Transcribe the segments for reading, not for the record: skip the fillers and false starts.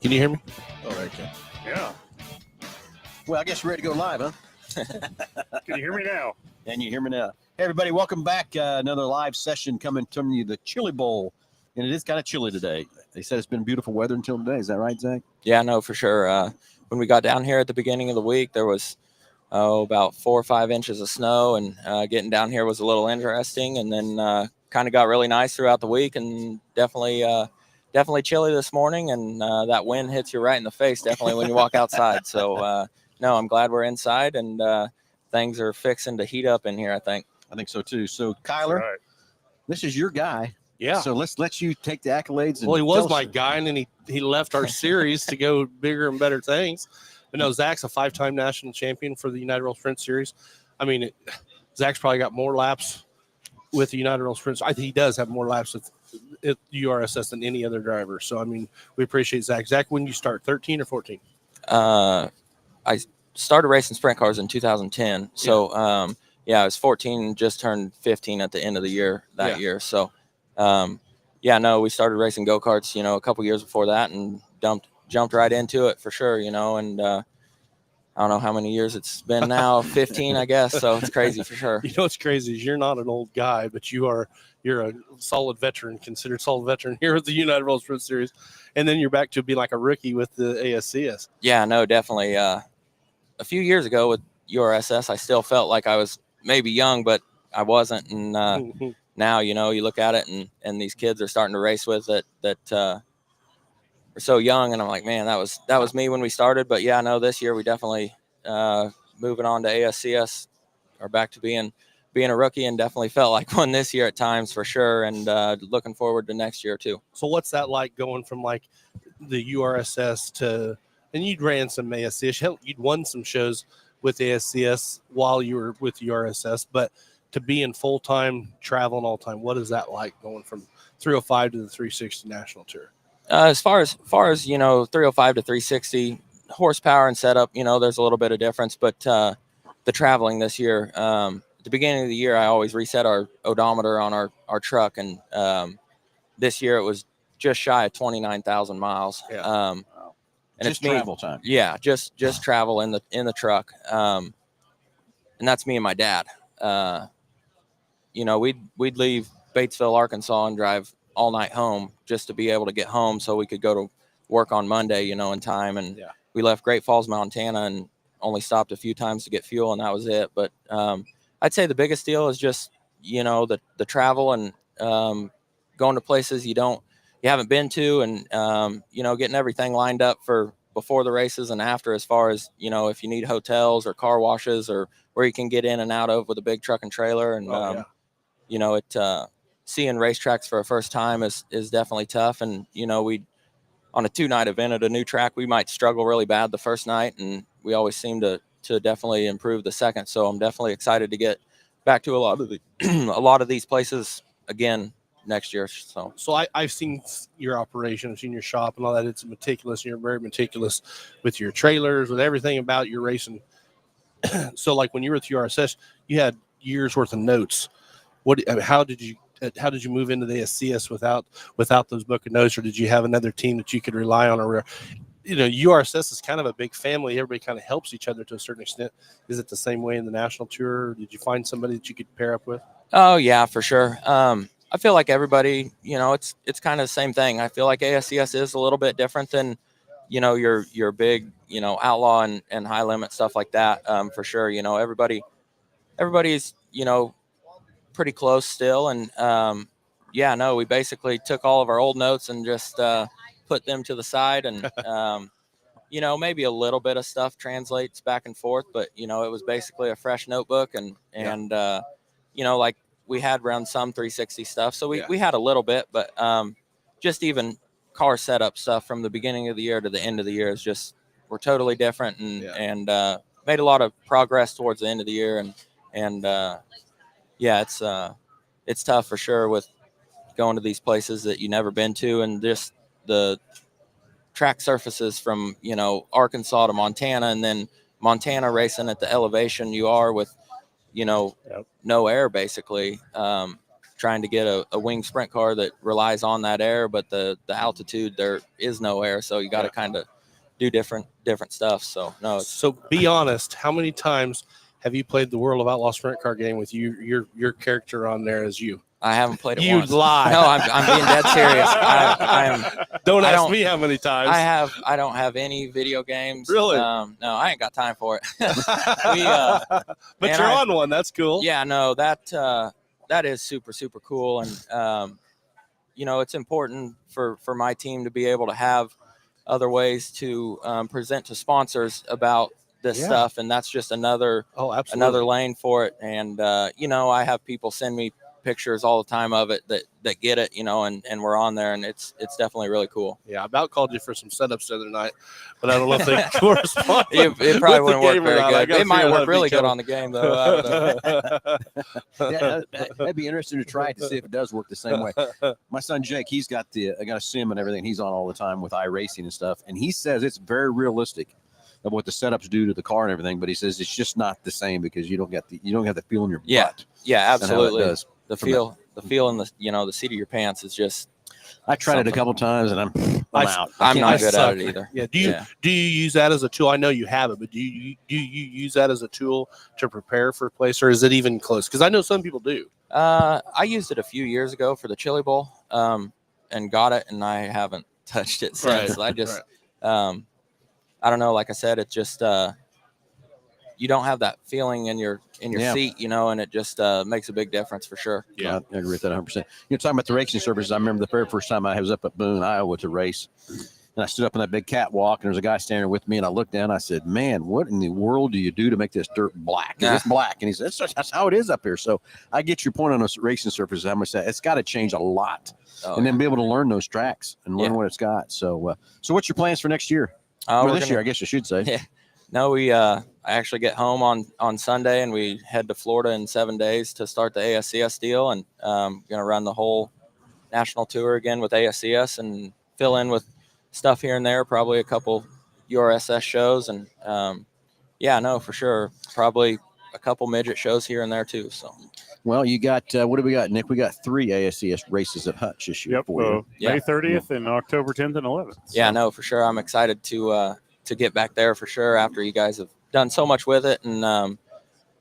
Can you hear me? Oh, there you go. Yeah. Well, I guess you're ready to go live, huh? Can you hear me now? And you hear me now. Hey, everybody, welcome back. Another live session coming from you, the Chili Bowl. And it is kind of chilly today. They said it's been beautiful weather until today. Is that right, Zach? Yeah, no, for sure. When we got down here at the beginning of the week, there was about 4 or 5 inches of snow, and getting down here was a little interesting. And then kind of got really nice throughout the week, and definitely chilly this morning. And that wind hits you right in the face, definitely when you walk outside. So no, I'm glad we're inside, and things are fixing to heat up in here, I think. I think so too. So, Kyler, Right. this is your guy. Yeah. So let's let you take the accolades. And Well, he was tell my us- guy, and then he left our series to go bigger and better things. But no, Zach's a 5-time national champion for the United World Sprint Series. I mean, Zach's probably got more laps with the United World Sprint. I think he does have more laps with URSS than any other driver. So, I mean, we appreciate Zach. Zach, when you start, 13 or 14? I started racing sprint cars in 2010. So, I was 14, just turned 15 at the end of the year that year. So, we started racing go-karts, a couple years before that, and jumped right into it for sure, and I don't know how many years it's been now, 15, I guess. So it's crazy for sure. You know what's crazy is you're not an old guy, but you're a solid veteran, considered solid veteran here with the United World Sprint Series. And then you're back to being like a rookie with the ASCS. Yeah, no, definitely. A few years ago with URSS, I still felt like I was maybe young, but I wasn't. And now, you look at it and these kids are starting to race with it that are so young. And I'm like, man, that was me when we started. But yeah, no, this year we definitely moving on to ASCS or back to being a rookie, and definitely felt like one this year at times for sure. And looking forward to next year too. So what's that like going from like the URSS to, and you'd ran some ASCS, hell, you'd won some shows with ASCS while you were with URSS, but to be in full-time traveling all the time, what is that like going from 305 to the 360 national tour? As far as 305 to 360 horsepower and setup, there's a little bit of difference, but the traveling this year, at the beginning of the year, I always reset our odometer on our truck, and this year it was just shy of 29,000 miles. Yeah. And just it's travel time. Yeah, just travel in the truck, and that's me and my dad. We'd leave Batesville, Arkansas, and drive all night home just to be able to get home so we could go to work on Monday, in time. And we left Great Falls, Montana, and only stopped a few times to get fuel, and that was it. But I'd say the biggest deal is just, the travel and going to places you haven't been to, and, getting everything lined up for before the races and after, as far as, if you need hotels or car washes or where you can get in and out of with a big truck and trailer. And, seeing racetracks for a first time is definitely tough. And, we on a 2-night event at a new track, we might struggle really bad the first night, and we always seem to definitely improve the second. So I'm definitely excited to get back to a lot of these places again next year. So I've seen your operation, I've seen your shop and all that. It's meticulous. You're very meticulous with your trailers, with everything about your racing. So like when you were at the URSS, you had years worth of notes. How did you move into the ASCS without those book of notes, or did you have another team that you could rely on? Or, URSS is kind of a big family. Everybody kind of helps each other to a certain extent. Is it the same way in the national tour? Or did you find somebody that you could pair up with? Oh yeah, for sure. I feel like everybody, it's kind of the same thing. I feel like ASCS is a little bit different than, your big, outlaw and high limit stuff like that. For sure. Everybody's, pretty close still. And, we basically took all of our old notes and just, put them to the side, and, maybe a little bit of stuff translates back and forth, but, it was basically a fresh notebook, and like we had around some 360 stuff. So we had a little bit, but, just even car setup stuff from the beginning of the year to the end of the year is just, we're totally different, and made a lot of progress towards the end of the year. And it's tough for sure with going to these places that you never been to, and just the track surfaces from, Arkansas to Montana, and then Montana racing at the elevation you are with, no air basically. trying to get a wing sprint car that relies on that air, but the altitude, there is no air. So you got to kind of do different stuff. So no. So be honest, how many times have you played the World of Outlaw sprint car game with your character on there as you? I haven't played it You once. lie. No, I'm being dead serious. Don't I ask don't- me how many times. I don't have any video games. Really? No, I ain't got time for it. But man, you're on one. That's cool. Yeah, no, that is super, super cool. And, it's important for my team to be able to have other ways to present to sponsors about this stuff. And that's just another lane for it. And, I have people send me pictures all the time of it that get it, and we're on there, and it's definitely really cool. Yeah, I about called you for some setups the other night, but I don't know if they correspond. It probably wouldn't work very good. It It might work really good on the game, though. I don't know. That'd be interesting to try it to see if it does work the same way. My son Jake, he's got I got a sim and everything. He's on all the time with iRacing and stuff, and he says it's very realistic of what the setups do to the car and everything. But he says it's just not the same because you don't have the feel in your butt. Yeah, and how it absolutely. does. The feel in the seat of your pants is just. I tried it a couple times and I'm out. I'm not I good suck. at it either. Yeah. Do you use that as a tool? I know you have it, but do you use that as a tool to prepare for a place, or is it even close? Because I know some people do. I used it a few years ago for the Chili Bowl, and got it, and I haven't touched it since. Right. I just, I don't know. Like I said, it just you don't have that feeling in your seat, and it just makes a big difference for sure. Yeah, I agree with that 100%. You're talking about the racing services. I remember the very first time I was up at Boone, Iowa to race, and I stood up on that big catwalk, and there was a guy standing with me, and I looked down. I said, "Man, what in the world do you do to make this dirt black?" And it's black, and he said, "That's how it is up here." So I get your point on those racing surfaces. How much that it's got to change a lot, and then be able to learn those tracks and learn what it's got. So, so what's your plans for next year? This year, I guess I should say. Yeah. No, I actually get home on Sunday, and we head to Florida in 7 days to start the ASCS deal, and going to run the whole national tour again with ASCS and fill in with stuff here and there, probably a couple URSS shows, and for sure, probably a couple midget shows here and there too. So, well, you got what do we got, Nick? We got 3 ASCS races at Hutch this year. Yep, May 30th and October 10th and 11th. So. Yeah, no, for sure. I'm excited to get back there for sure after you guys have done so much with it, and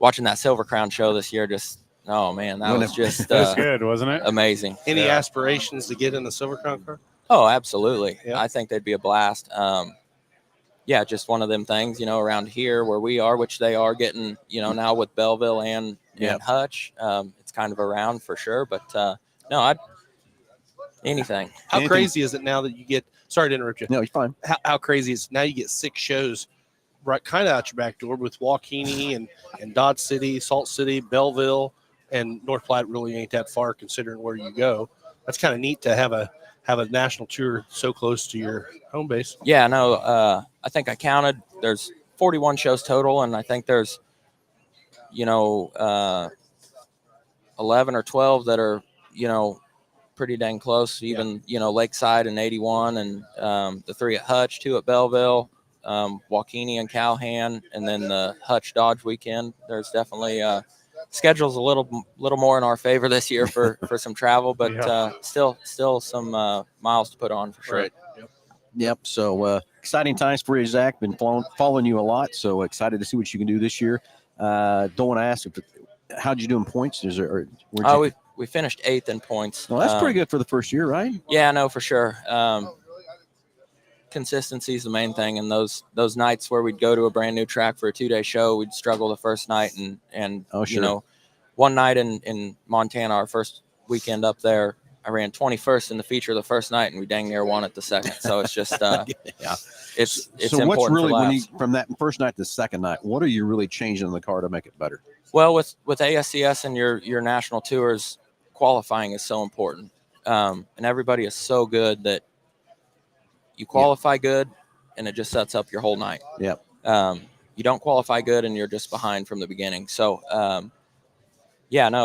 watching that Silver Crown show this year, just that was just it was good, wasn't it? Amazing. Any aspirations to get in the Silver Crown car? Oh, absolutely. Yeah. I think they'd be a blast. Just one of them things, around here where we are, which they are getting, now with Belleville and Hutch. It's kind of around for sure, but anything. How crazy is it now that you get? Sorry to interrupt you. No, you're fine. How crazy is it now? You get 6 shows right kind of out your back door with Waukeeny and Dodge City, Salt City, Belleville, and North Platte really ain't that far considering where you go. That's kind of neat to have a national tour so close to your home base. Yeah, no, I think I counted. There's 41 shows total, and I think there's, 11 or 12 that are, pretty dang close. Even, Lakeside and 81, and the 3 at Hutch, 2 at Belleville, Waukeeny and Calhan, and then the Hutch Dodge weekend. There's definitely schedule's a little more in our favor this year for some travel, but still some miles to put on for sure. Right. Yep. So exciting times for you, Zach. Been following you a lot, so excited to see what you can do this year. Don't want to ask how'd you do in points? We finished 8th in points. Well, that's pretty good for the first year, right? Yeah, no, for sure. Consistency is the main thing, and those nights where we'd go to a brand new track for a 2-day show, we'd struggle the first night, and one night in Montana, our first weekend up there, I ran 21st in the feature the first night, and we dang near won it the second. So it's just it's so important. What's really when from that first night to the second night, what are you really changing in the car to make it better? Well, with ASCS and your national tours, qualifying is so important, and everybody is so good that you qualify good, and it just sets up your whole night. Yep. You don't qualify good, and you're just behind from the beginning. So,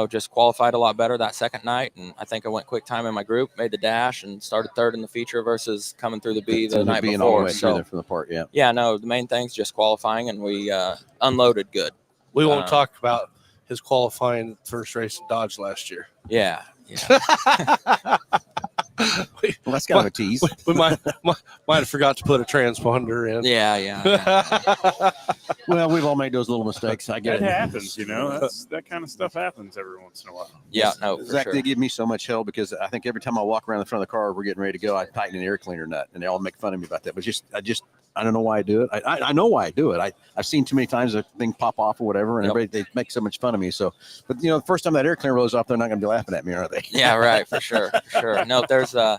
just qualified a lot better that second night, and I think I went quick time in my group, made the dash, and started 3rd in the feature versus coming through the B the night before. All the way through there from the part, yeah. Yeah, no, the main thing's just qualifying, and we unloaded good. We won't talk about his qualifying first race in Dodge last year. Yeah, Yeah. Well, that's kind of a tease. We might have forgot to put a transponder in. Yeah. Well, we've all made those little mistakes. I get That it. happens, that kind of stuff happens every once in a while. Yeah. No, for Zach, sure. they give me so much hell because I think every time I walk around the front of the car, we're getting ready to go, I tighten an air cleaner nut, and they all make fun of me about that. But I don't know why I do it. I know why I do it. I've seen too many times a thing pop off or whatever, and everybody, they make so much fun of me. So, but the first time that air cleaner rolls off, they're not going to be laughing at me, are they? Yeah, right. For sure. No, there's I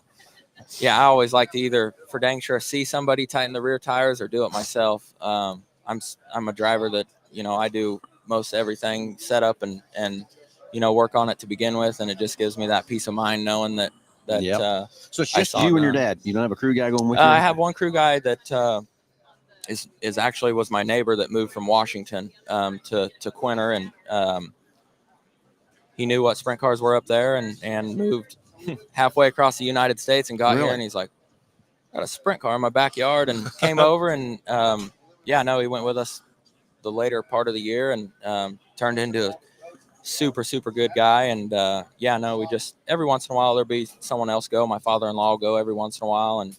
always like to either for dang sure see somebody tighten the rear tires or do it myself. I'm a driver that, I do most everything, set up and work on it to begin with. And it just gives me that peace of mind knowing that, Yep. So it's I just saw you it and your done. dad. You don't have a crew guy going with you? I have one crew guy that is actually was my neighbor that moved from Washington to Quinter, and he knew what sprint cars were up there and moved halfway across the United States and got Really? here, and he's like, got a sprint car in my backyard, and came over, and he went with us the later part of the year, and turned into a super good guy. And we just every once in a while there'll be someone else go. My father-in-law will go every once in a while, and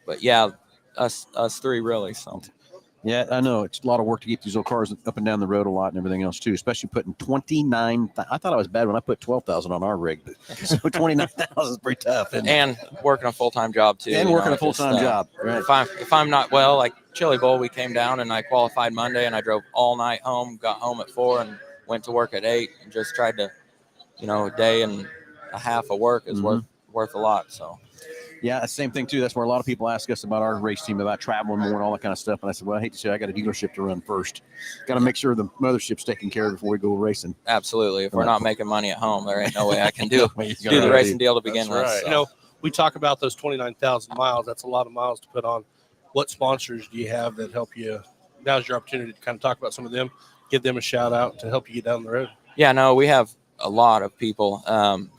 but yeah, us three really. So Yeah, I know. It's a lot of work to get these little cars up and down the road a lot and everything else, too, especially putting 29. I thought I was bad when I put 12,000 on our rig, but so 29,000 is pretty tough. And working a full-time job, too. And working a full-time job. Right. If I'm not well, like Chili Bowl, we came down and I qualified Monday, and I drove all night home, got home at 4 and went to work at 8, and just tried to, a day and a half of work is worth a lot. So. Yeah, same thing, too. That's where a lot of people ask us about our race team, about traveling more and all that kind of stuff. And I said, well, I hate to say I got a dealership to run first. Got to make sure the mothership's taken care of before we go racing. Absolutely. If we're not making money at home, there ain't no way I can do the racing deal to begin with. Right. So. We talk about those 29,000 miles. That's a lot of miles to put on. What sponsors do you have that help you? Now's your opportunity to kind of talk about some of them, give them a shout out to help you get down the road. Yeah, no, we have a lot of people, and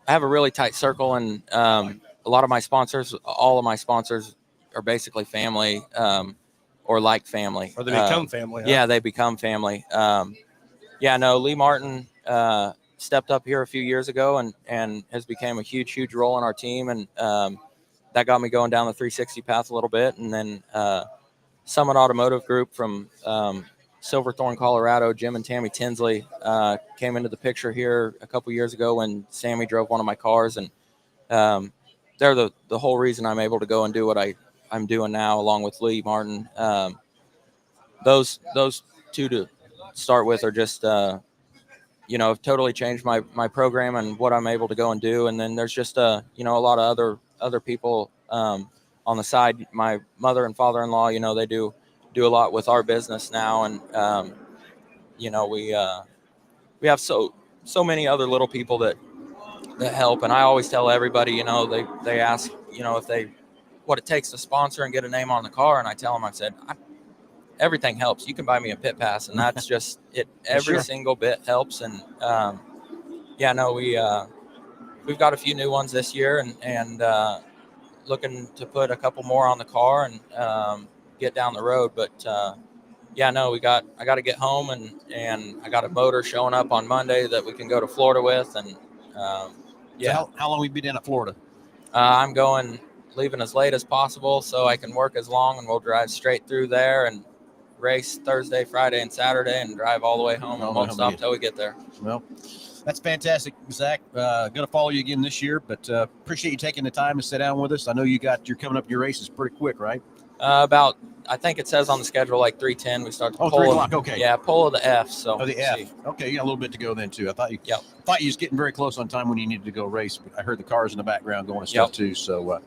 I have a really tight circle, and a lot of my sponsors, all of my sponsors are basically family, or like family. Or they become family. Huh? Yeah, they become family. Lee Martin stepped up here a few years ago and has become a huge role in our team, and that got me going down the 360 path a little bit. And then Summit Automotive Group from Silverthorne, Colorado, Jim and Tammy Tinsley came into the picture here a couple years ago when Sammy drove one of my cars, and they're the whole reason I'm able to go and do what I'm doing now, along with Lee Martin. Those two to start with are just have totally changed my program and what I'm able to go and do. And then there's just a lot of other people on the side. My mother and father-in-law, they do a lot with our business now, and we have so many other little people that help. And I always tell everybody, they ask if what it takes to sponsor and get a name on the car, and I tell them, I said, everything helps. You can buy me a pit pass, and that's just it. Every single bit helps. And we've got a few new ones this year, and looking to put a couple more on the car and get down the road. But I got to get home, and I got a motor showing up on Monday that we can go to Florida with. And So how long have you been down at Florida? I'm leaving as late as possible so I can work as long, and we'll drive straight through there and race Thursday, Friday, and Saturday, and drive all the way home and won't stop till we get there. Well, that's fantastic, Zach. Going to follow you again this year, but appreciate you taking the time to sit down with us. I know you're coming up your races pretty quick, right? About, I think it says on the schedule like 3:10. We start. 3 o'clock. Okay. Yeah, pole of the F. So. Oh, the F. Okay, you got a little bit to go then too. I thought you was getting very close on time when you needed to go race. But I heard the cars in the background going and stuff too. So,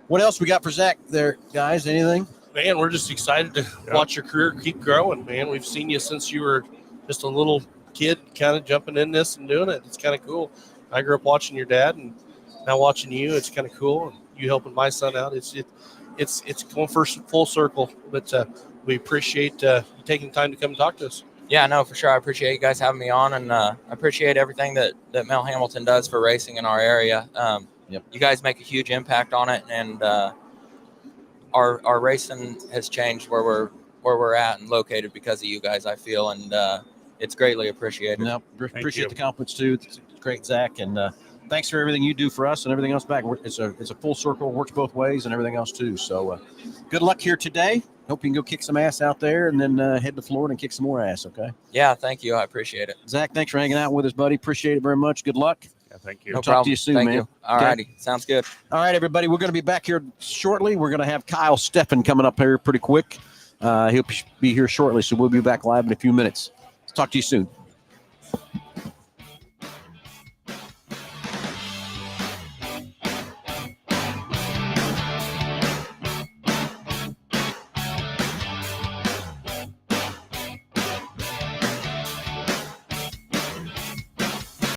what else we got for Zach there, guys? Anything? Man, we're just excited to watch your career keep growing, man. We've seen you since you were just a little kid, kind of jumping in this and doing it. It's kind of cool. I grew up watching your dad, and now watching you, it's kind of cool. And you helping my son out. It's going full circle. But we appreciate you taking time to come and talk to us. Yeah, no, for sure. I appreciate you guys having me on, and I appreciate everything that Mel Hamilton does for racing in our area. You guys make a huge impact on it, and our racing has changed where we're at and located because of you guys, I feel. And it's greatly appreciated. No, appreciate you. the compliments too. It's great, Zach, and thanks for everything you do for us and everything else back. It's a full circle, works both ways, and everything else too. So good luck here today. Hope you can go kick some ass out there, and then head to Florida and kick some more ass. Okay. Yeah, thank you. I appreciate it. Zach, thanks for hanging out with us, buddy. Appreciate it very much. Good luck. Yeah, thank you. No We'll talk problem. to you soon, Thank man. you. All righty. Sounds good. All right, everybody. We're going to be back here shortly. We're going to have Kyle Steffen coming up here pretty quick. He'll be here shortly, so we'll be back live in a few minutes. Talk to you soon.